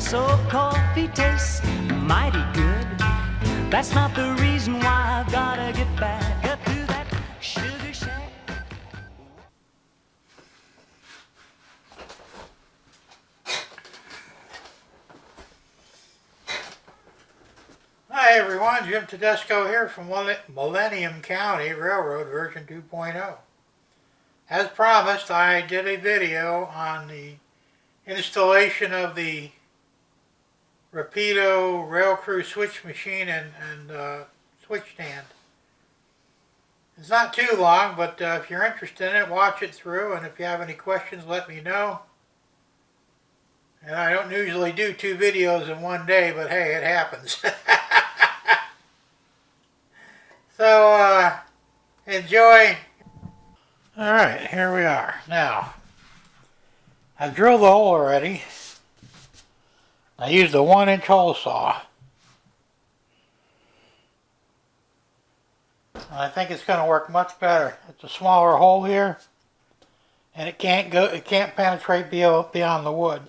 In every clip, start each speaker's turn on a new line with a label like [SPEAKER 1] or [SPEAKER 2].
[SPEAKER 1] espresso coffee tastes mighty good. That's not the reason why I've gotta get back up to that sugar shack.
[SPEAKER 2] Hi everyone, Jim Tedesco here from Millennium County Railroad version 2.0. As promised, I did a video on the installation of the Rapido rail crew switch machine and switch stand. It's not too long, but if you're interested in it, watch it through, and if you have any questions, let me know. And I don't usually do 2 videos in one day, but hey, it happens. So, enjoy. Alright, here we are. Now, I've drilled the hole already. I used a 1-inch hole saw. And I think it's going to work much better. It's a smaller hole here, and it can't penetrate beyond the wood.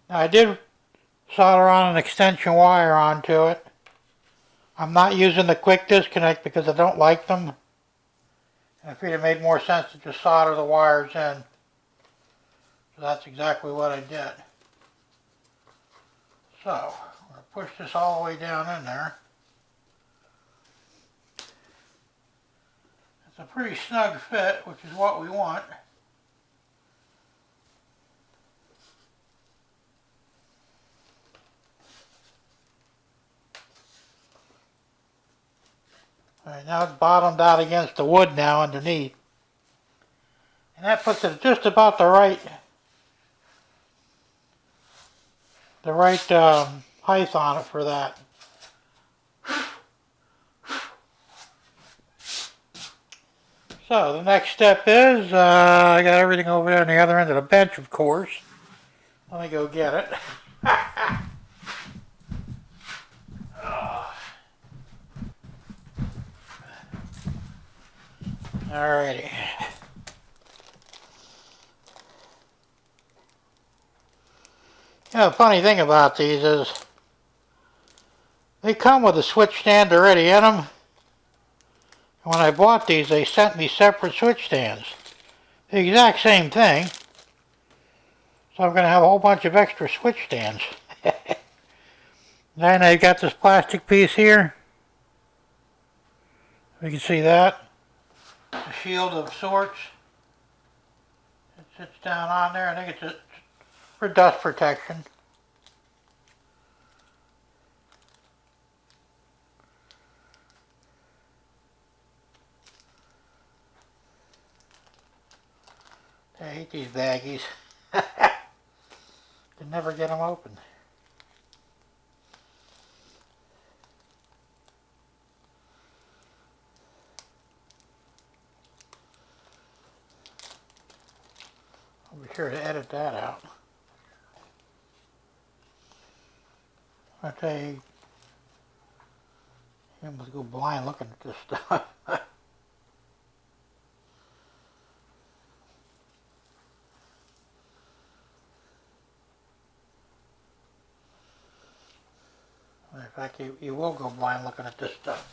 [SPEAKER 2] Now I did solder on an extension wire onto it. I'm not using the quick disconnect because I don't like them. And I figured it made more sense to just solder the wires in. So that's exactly what I did. So, I'm going to push this all the way down in there. It's a pretty snug fit, which is what we want. Alright, now it's bottomed out against the wood now underneath. And that puts it just about the right height on it for that. So the next step is, I got everything over there on the other end of the bench, of course. Let me go get it. Alrighty. You know, the funny thing about these is they come with a switch stand already in them. And when I bought these, they sent me separate switch stands. The exact same thing. So I'm going to have a whole bunch of extra switch stands. Then I got this plastic piece here. You can see that. A shield of sorts. It sits down on there. I think it's for dust protection. I hate these baggies. Can never get them open. I'll be sure to edit that out. I tell you, you must go blind looking at this stuff. In fact, you will go blind looking at this stuff.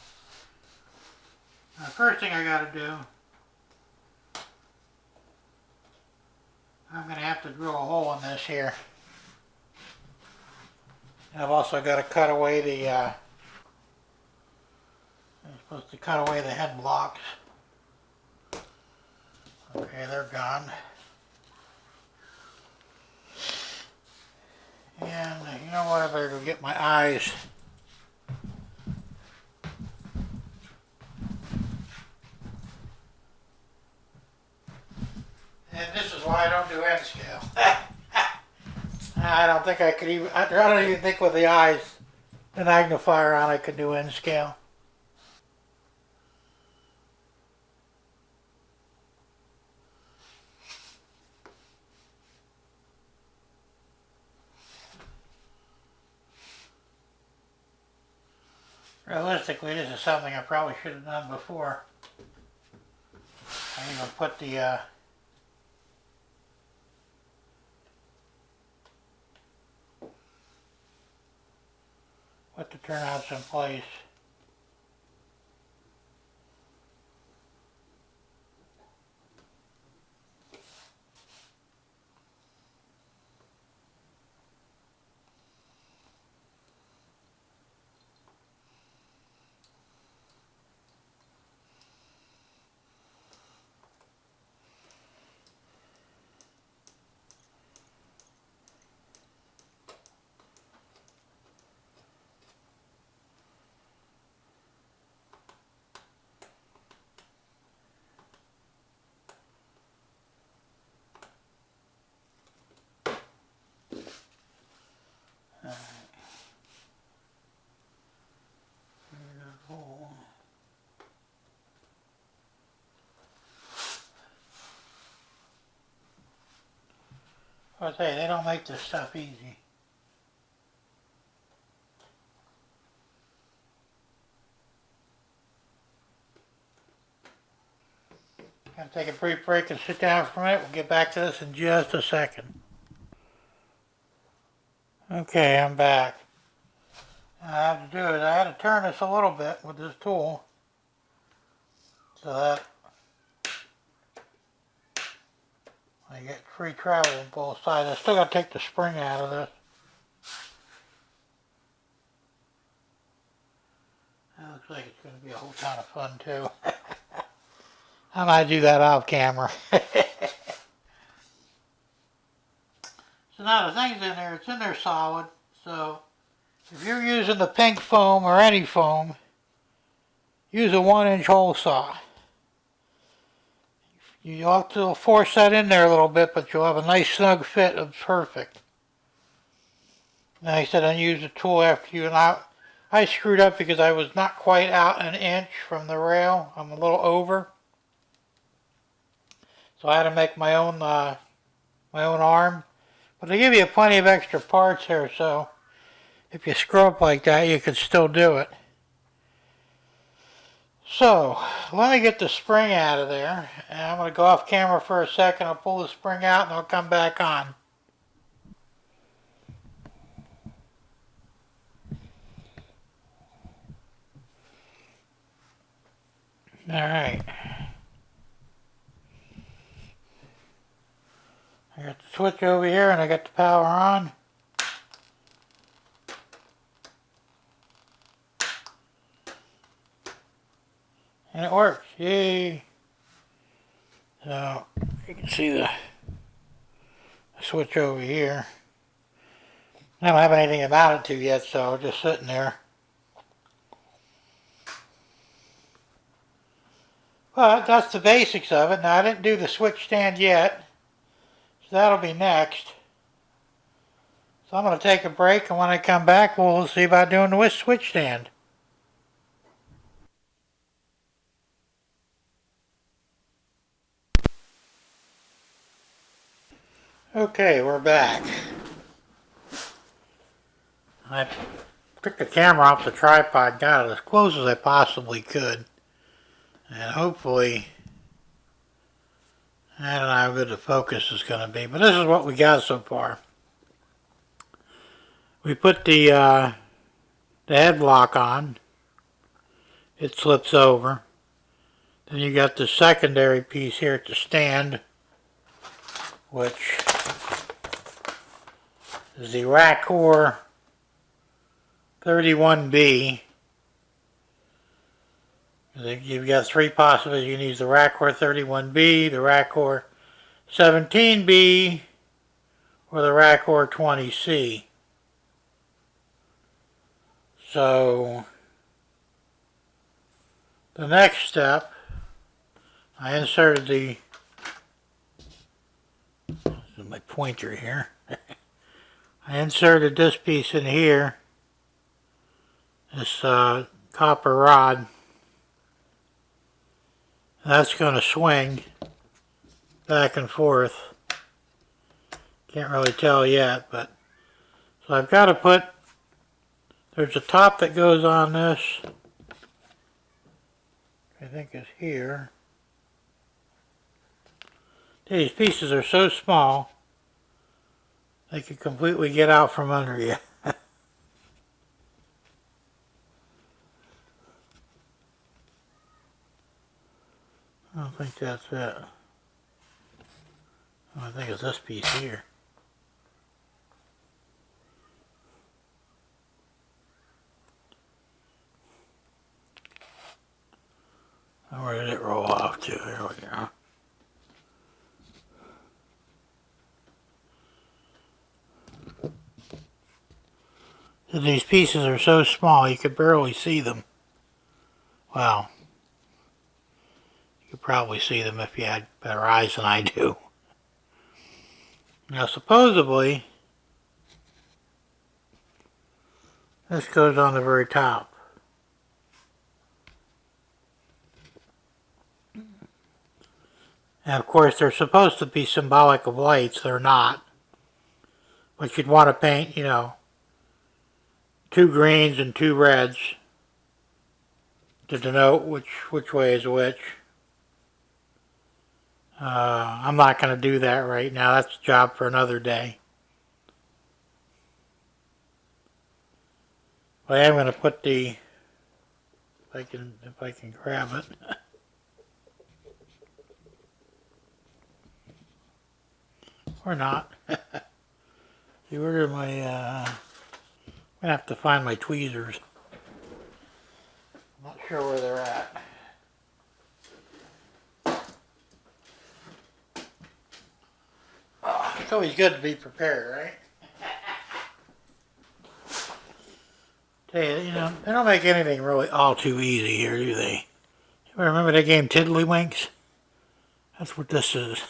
[SPEAKER 2] Now, the first thing I got to do, I'm going to have to drill a hole in this here. And I've also got to cut away the, I'm supposed to cut away the head blocks. Okay, they're gone. And you know what, I better go get my eyes. And this is why I don't do end scale. I don't think I could even, I don't even think with the eyes, the magnifier on, I could do end scale. Realistically, this is something I probably should have done before. I even put the what the turnout's in place. I say, they don't make this stuff easy. Gonna take a brief break and sit down for a minute. We'll get back to this in just a second. Okay, I'm back. What I have to do is I had to turn this a little bit with this tool so that I get free travel on both sides. I still got to take the spring out of this. That looks like it's going to be a whole ton of fun too. I might do that off camera. So now the thing's in there, it's in there solid. So if you're using the pink foam or any foam, use a 1-inch hole saw. You'll have to force that in there a little bit, but you'll have a nice snug fit of perfect. Like I said, I use the tool after you, and I screwed up because I was not quite out an inch from the rail. I'm a little over. So I had to make my own arm. But they give you plenty of extra parts here, so if you screw up like that, you can still do it. So, let me get the spring out of there, and I'm going to go off camera for a second. I'll pull the spring out and I'll come back on. Alright. I got the switch over here and I got the power on. And it works, yay! So, you can see the switch over here. I don't have anything about it to yet, so just sitting there. But that's the basics of it. Now I didn't do the switch stand yet, so that'll be next. So I'm going to take a break, and when I come back, we'll see about doing the switch stand. Okay, we're back. I took the camera off the tripod, got it as close as I possibly could. And hopefully, I don't know how good the focus is going to be, but this is what we got so far. We put the head block on. It slips over. Then you got the secondary piece here at the stand, which is the Raccor 31B. You've got three possibilities. You can use the Raccor 31B, the Raccor 17B, or the Raccor 20C. So, the next step, I inserted the, this is my pointer here, I inserted this piece in here, this copper rod. That's going to swing back and forth. Can't really tell yet, but so I've got to put, there's a top that goes on this, I think is here. These pieces are so small they can completely get out from under you. I don't think that's it. I think it's this piece here. Where did it roll off to? There we go. And these pieces are so small you could barely see them. Well, you could probably see them if you had better eyes than I do. Now supposedly, this goes on the very top. And of course they're supposed to be symbolic of lights, they're not. But you'd want to paint, 2 greens and 2 reds to denote which way is which. I'm not going to do that right now, that's a job for another day. But I am going to put the, if I can grab it. Or not. See, where are my, I'm going to have to find my tweezers. I'm not sure where they're at. Oh, it's always good to be prepared, right? Tell you, they don't make anything really all too easy here, do they? You remember that game Tiddlywinks? That's what this is.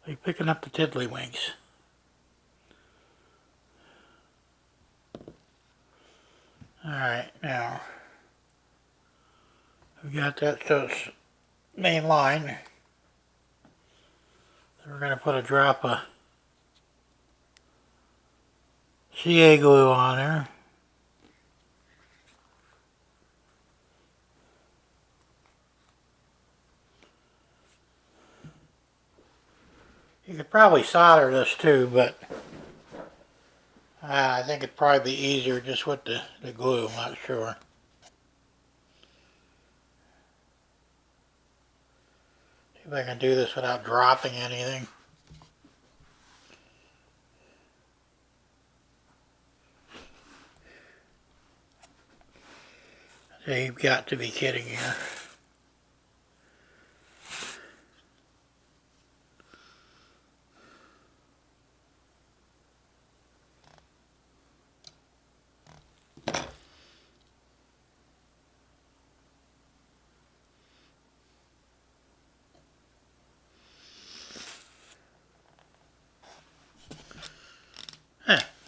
[SPEAKER 2] You're picking up the Tiddlywinks. Alright, now we've got that, so it's main line. So we're going to put a drop of CA glue on there. You could probably solder this too, but I think it'd probably be easier just with the glue, I'm not sure. See if I can do this without dropping anything. So you've got to be kidding here.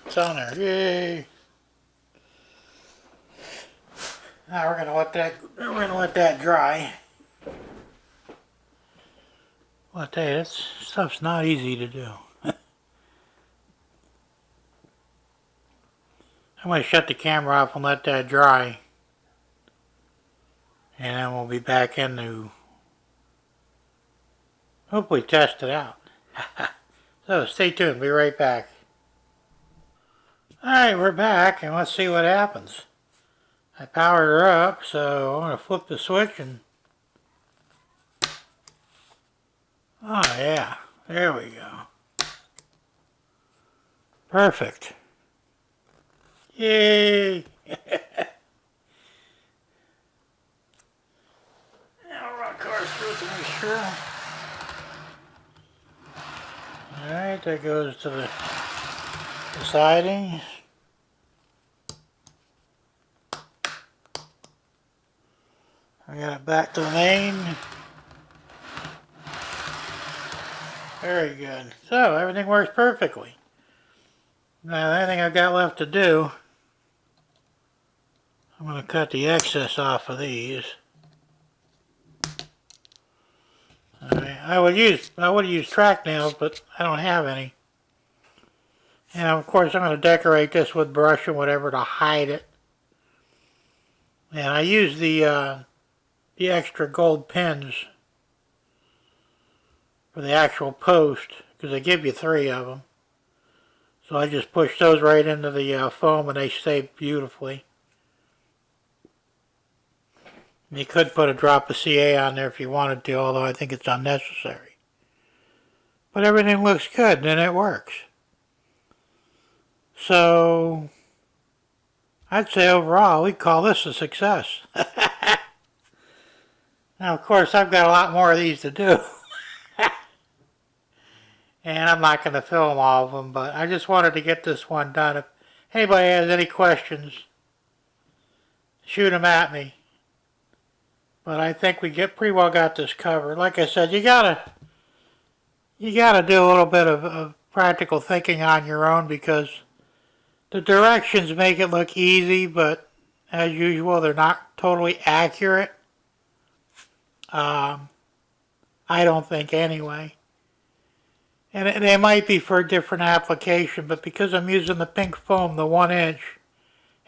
[SPEAKER 2] It's on there, yay! Now we're gonna let that dry. Well, I tell you, this stuff's not easy to do. I'm gonna shut the camera off and let that dry, and then we'll be back in to hopefully test it out. So stay tuned, be right back. Alright, we're back, and let's see what happens. I powered her up, so I'm going to flip the switch and... Oh yeah, there we go. Perfect. Yay! Now run cars through to make sure. Alright, that goes to the siding. I got it back to the main. Very good. So everything works perfectly. Now the only thing I've got left to do, I'm going to cut the excess off of these. Alright, I would have used track nails, but I don't have any. And of course I'm going to decorate this with brush and whatever to hide it. And I use the extra gold pins for the actual post, because they give you 3 of them. So I just push those right into the foam and they stay beautifully. You could put a drop of CA on there if you wanted to, although I think it's unnecessary. But everything looks good and it works. So, I'd say overall we'd call this a success. Now, of course, I've got a lot more of these to do. And I'm not going to film all of them, but I just wanted to get this one done. If anybody has any questions, shoot them at me. But I think we pretty well got this covered. Like I said, you gotta do a little bit of practical thinking on your own, because the directions make it look easy, but as usual, they're not totally accurate. I don't think anyway. And they might be for a different application, but because I'm using the pink foam, the 1 inch,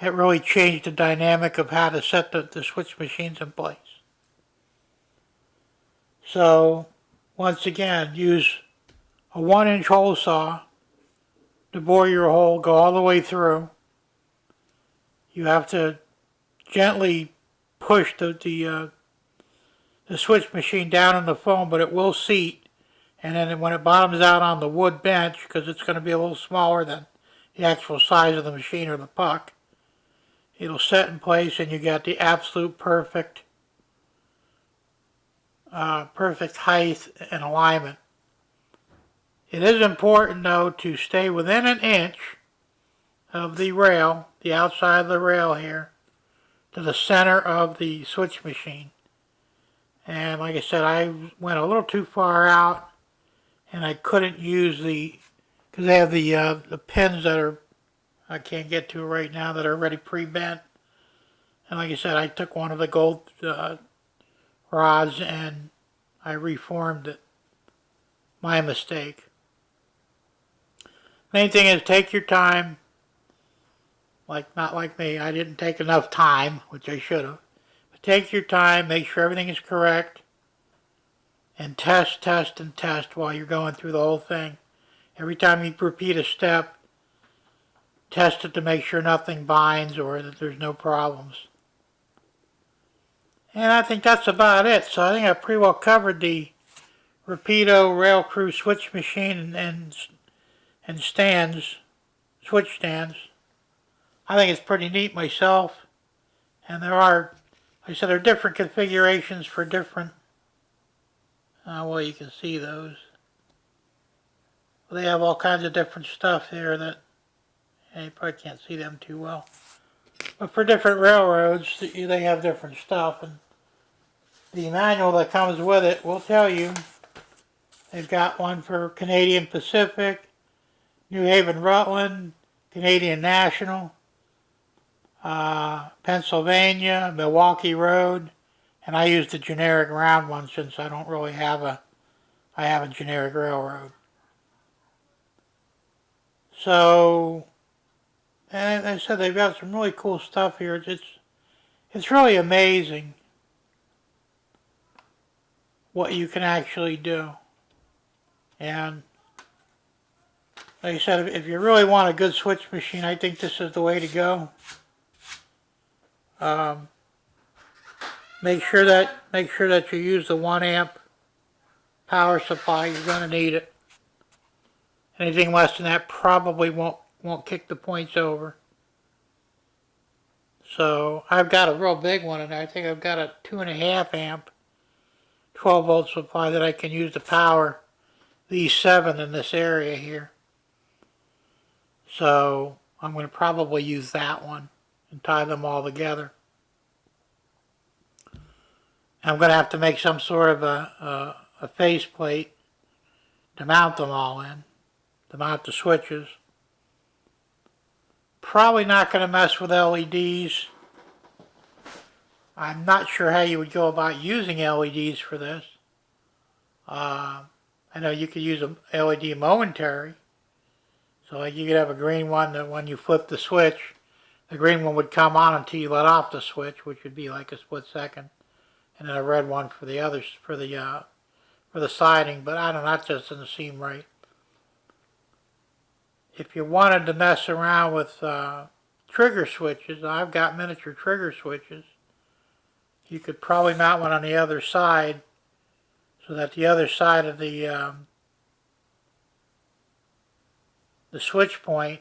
[SPEAKER 2] it really changed the dynamic of how to set the switch machines in place. So, once again, use a 1 inch hole saw to bore your hole, go all the way through. You have to gently push the switch machine down in the foam, but it will seat. And then when it bottoms out on the wood bench, because it's going to be a little smaller than the actual size of the machine or the puck, it'll set in place and you got the absolute perfect height and alignment. It is important though to stay within an inch of the rail, the outside of the rail here, to the center of the switch machine. And like I said, I went a little too far out, and I couldn't use because they have the pins that are, I can't get to right now, that are already pre-bent. And like I said, I took one of the gold rods and I reformed it. My mistake. Main thing is take your time. Not like me, I didn't take enough time, which I should have. But take your time, make sure everything is correct. And test, and test while you're going through the whole thing. Every time you repeat a step, test it to make sure nothing binds or that there's no problems. And I think that's about it. So I think I pretty well covered the Rapido Rail Crew switch machine and stands, switch stands. I think it's pretty neat myself. And there are, like I said, there are different configurations for different. Well, you can see those. They have all kinds of different stuff here that you probably can't see them too well. But for different railroads, they have different stuff. And the manual that comes with it will tell you. They've got one for Canadian Pacific, New Haven Rutland, Canadian National, Pennsylvania, Milwaukee Road. And I use the generic round one since I don't really have I have a generic railroad. So, and I said they've got some really cool stuff here. It's really amazing what you can actually do. And like I said, if you really want a good switch machine, I think this is the way to go. Make sure that you use the 1 amp power supply. You're going to need it. Anything less than that probably won't kick the points over. So I've got a real big one in there. I think I've got a 2.5 amp 12 volt supply that I can use to power these 7 in this area here. So I'm going to probably use that one and tie them all together. I'm going to have to make some sort of a face plate to mount them all in, to mount the switches. Probably not going to mess with LEDs. I'm not sure how you would go about using LEDs for this. I know you could use a LED momentary. So like you could have a green one that when you flip the switch, the green one would come on until you let off the switch, which would be like a split second. And then a red one for the others, for the siding, but I don't know, that just doesn't seem right. If you wanted to mess around with trigger switches, I've got miniature trigger switches you could probably mount one on the other side so that the other side of the switch point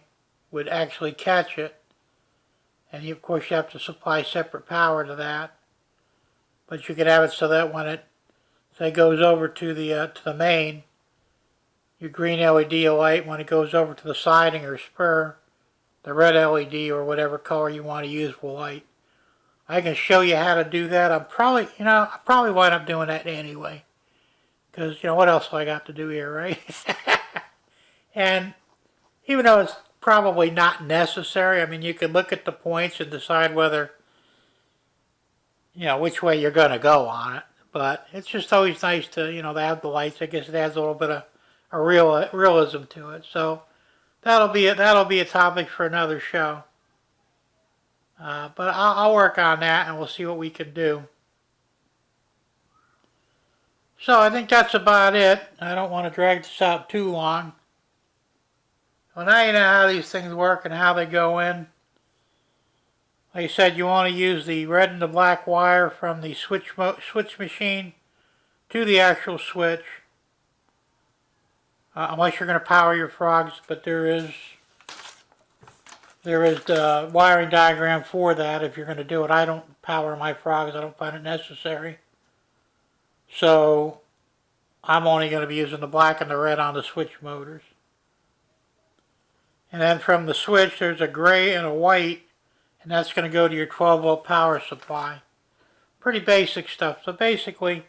[SPEAKER 2] would actually catch it. And you, of course, you have to supply separate power to that. But you could have it so that when it, say, goes over to the main, your green LED will light. When it goes over to the siding or spur, the red LED or whatever color you want to use will light. I can show you how to do that. I'll probably wind up doing that anyway. Because, what else do I got to do here, right? And even though it's probably not necessary, I mean, you can look at the points and decide whether, which way you're going to go on it. But it's just always nice to, to have the lights. I guess it adds a little bit of a realism to it. So that'll be a topic for another show. But I'll work on that and we'll see what we can do. So I think that's about it. I don't want to drag this out too long. Well, now you know how these things work and how they go in. Like I said, you want to use the red and the black wire from the switch machine to the actual switch. Unless you're going to power your frogs, but there is the wiring diagram for that if you're going to do it. I don't power my frogs. I don't find it necessary. So I'm only going to be using the black and the red on the switch motors. And then from the switch, there's a gray and a white, and that's going to go to your 12-volt power supply. Pretty basic stuff. So basically,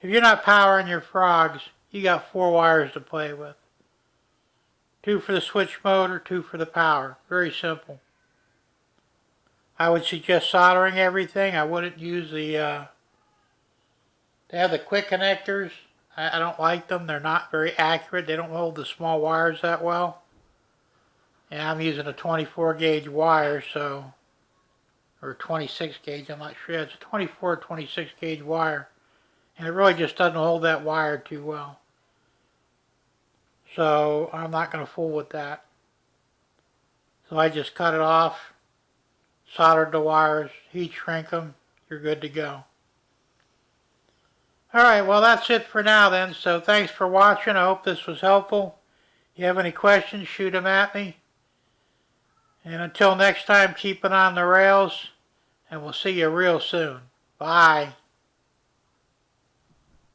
[SPEAKER 2] if you're not powering your frogs, you got 4 wires to play with. 2 for the switch motor, 2 for the power. Very simple. I would suggest soldering everything. I wouldn't use the... they have the quick connectors. I don't like them. They're not very accurate. They don't hold the small wires that well. And I'm using a 24 gauge wire, so, or 26 gauge, I'm not sure. It's a 24 or 26 gauge wire. And it really just doesn't hold that wire too well. So I'm not going to fool with that. So I just cut it off, soldered the wires, heat shrink them, you're good to go. Alright, well that's it for now then. So thanks for watching. I hope this was helpful. If you have any questions, shoot them at me. And until next time, keep it on the rails, and we'll see you real soon. Bye.